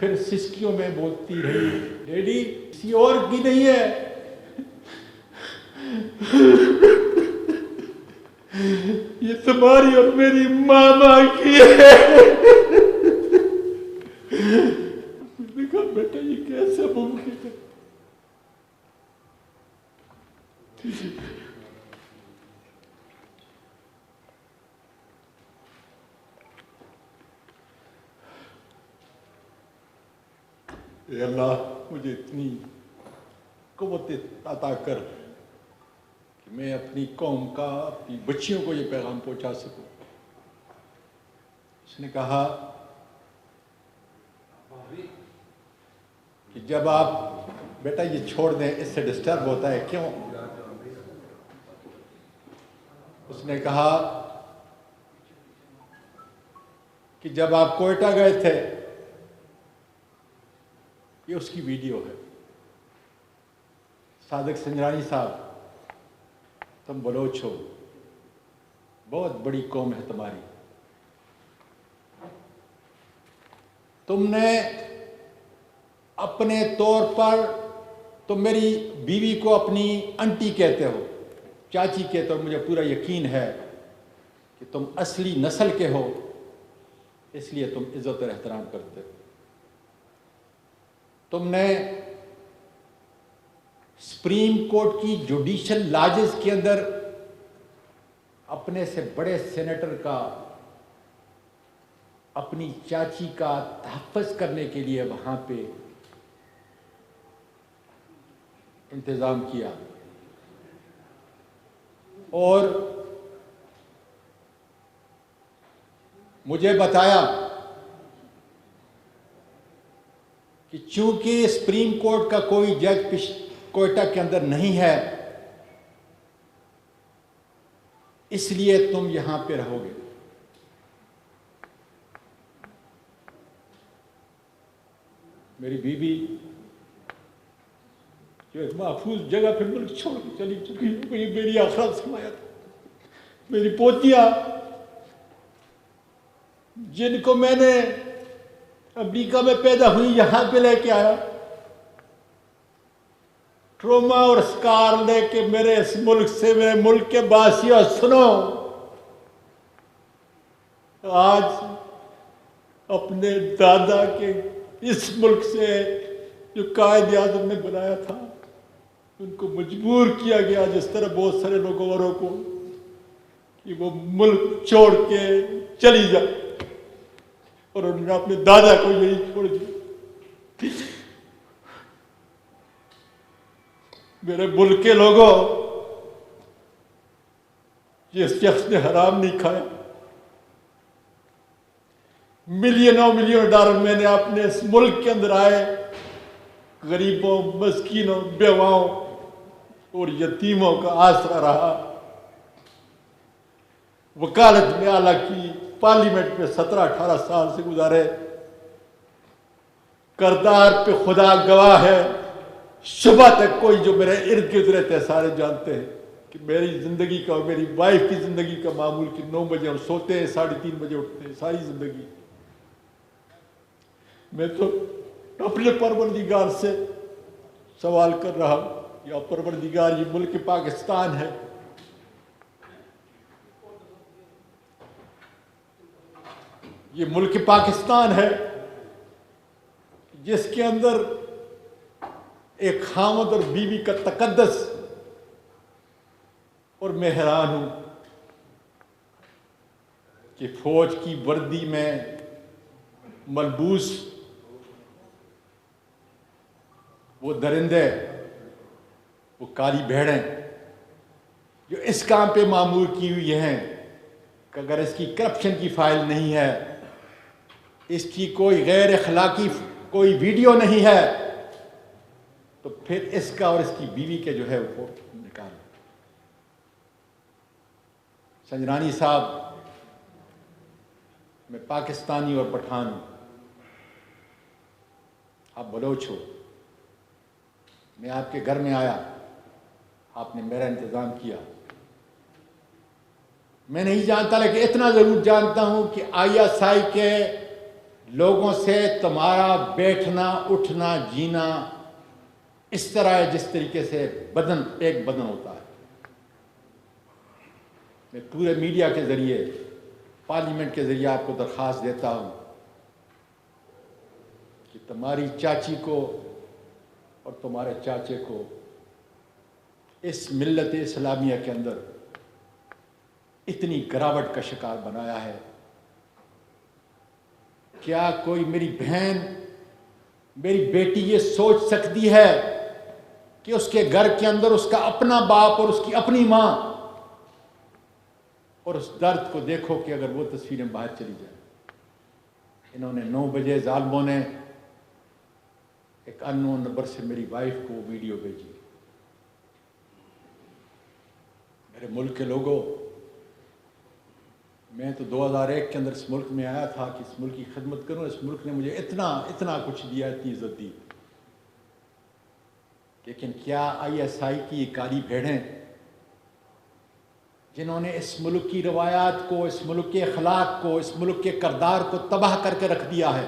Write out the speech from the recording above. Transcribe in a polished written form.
پھر سسکیوں میں بولتی رہی، ڈیڈی کسی اور کی نہیں ہے، یہ تمہاری اور میری ماما کی ہے۔ میں نے کہا بیٹا یہ کیسے ممکن ہے؟ اے اللہ مجھے اتنی قوت عطا کر کہ میں اپنی قوم کا، اپنی بچیوں کو یہ پیغام پہنچا سکوں۔ اس نے کہا کہ جب آپ بیٹا یہ چھوڑ دیں، اس سے ڈسٹرب ہوتا ہے، کیوں؟ اس نے کہا کہ جب آپ کوئٹہ گئے تھے، یہ اس کی ویڈیو ہے، صادق سنجرانی صاحب تم بلوچ ہو، بہت بڑی قوم ہے تمہاری، تم نے اپنے طور پر تم میری بیوی کو اپنی انٹی کہتے ہو، چاچی کہتے ہو، مجھے پورا یقین ہے کہ تم اصلی نسل کے ہو، اس لیے تم عزت اور احترام کرتے ہو۔ تم نے سپریم کورٹ کی جوڈیشل لاجز کے اندر اپنے سے بڑے سینیٹر کا، اپنی چاچی کا تحفظ کرنے کے لیے وہاں پہ انتظام کیا، اور مجھے بتایا کہ چونکہ سپریم کورٹ کا کوئی جج کوئٹہ کے اندر نہیں ہے، اس لیے تم یہاں پہ رہو گے۔ میری بیوی جو ایک محفوظ جگہ پہ ملک چھوڑ کے چلی چکی، یہ میری آخرت سمایا تھا۔ میری پوتیاں جن کو میں نے امریکہ میں پیدا ہوئی یہاں پہ لے کے آیا، ٹروما اور سکار لے کے میرے اس ملک سے، میرے ملک کے باسیوں سنو، آج اپنے دادا کے اس ملک سے جو قائد اعظم نے بنایا تھا، ان کو مجبور کیا گیا جس طرح بہت سارے لوگوں اوروں کو کہ وہ ملک چھوڑ کے چلی جائے، اور انہوں نے اپنے دادا کو یہی چھوڑ دیا۔ میرے ملک کے لوگوں، جس شخص نے حرام نہیں کھایا، ملینوں $، میں نے اپنے اس ملک کے اندر آئے غریبوں، مسکینوں، بیواؤں اور یتیموں کا آسرا رہا، وکالت میں اعلیٰ کی، پارلیمنٹ میں 17-18 سال سے گزارے، کردار پہ خدا گواہ ہے، صبح تک کوئی جو میرے ارد گرد رہتے ہیں سارے جانتے ہیں کہ میری زندگی کا اور میری وائف کی زندگی کا معمول کہ 9 بجے ہم سوتے ہیں، 3:30 بجے اٹھتے ہیں، ساری زندگی۔ میں تو اپنے پروردگار سے سوال کر رہا ہوں، یا پروردگار یہ ملک پاکستان ہے، یہ ملک پاکستان ہے جس کے اندر ایک خاوند اور بیوی کا تقدس، اور میں حیران ہوں کہ فوج کی وردی میں ملبوس وہ درندے، وہ کالی بھیڑیں جو اس کام پہ معمور کی ہوئی ہیں کہ اگر اس کی کرپشن کی فائل نہیں ہے، اس کی کوئی غیر اخلاقی کوئی ویڈیو نہیں ہے، تو پھر اس کا اور اس کی بیوی کے جو ہے وہ نکال۔ سنجرانی صاحب، میں پاکستانی اور پٹھان ہوں، آپ بلوچ ہو، میں آپ کے گھر میں آیا، آپ نے میرا انتظام کیا، میں نہیں جانتا لیکن اتنا ضرور جانتا ہوں کہ ISI کے لوگوں سے تمہارا بیٹھنا اٹھنا جینا اس طرح ہے جس طریقے سے بدن ایک بدن ہوتا ہے۔ میں پورے میڈیا کے ذریعے، پارلیمنٹ کے ذریعے آپ کو درخواست دیتا ہوں کہ تمہاری چاچی کو اور تمہارے چاچے کو اس ملت اسلامیہ کے اندر اتنی گراوٹ کا شکار بنایا ہے۔ کیا کوئی میری بہن، میری بیٹی یہ سوچ سکتی ہے کہ اس کے گھر کے اندر اس کا اپنا باپ اور اس کی اپنی ماں، اور اس درد کو دیکھو کہ اگر وہ تصویریں باہر چلی جائیں۔ انہوں نے 9 بجے ظالموں نے ایک ان نون نمبر سے میری وائف کو ویڈیو بھیجی۔ میرے ملک کے لوگوں، میں تو 2001 کے اندر اس ملک میں آیا تھا کہ اس ملک کی خدمت کروں۔ اس ملک نے مجھے اتنا کچھ دیا، اتنی عزت دی، لیکن کیا ISI کی یہ کالی بھیڑیں جنہوں نے اس ملک کی روایات کو، اس ملک کے اخلاق کو، اس ملک کے کردار کو تباہ کر کے رکھ دیا ہے،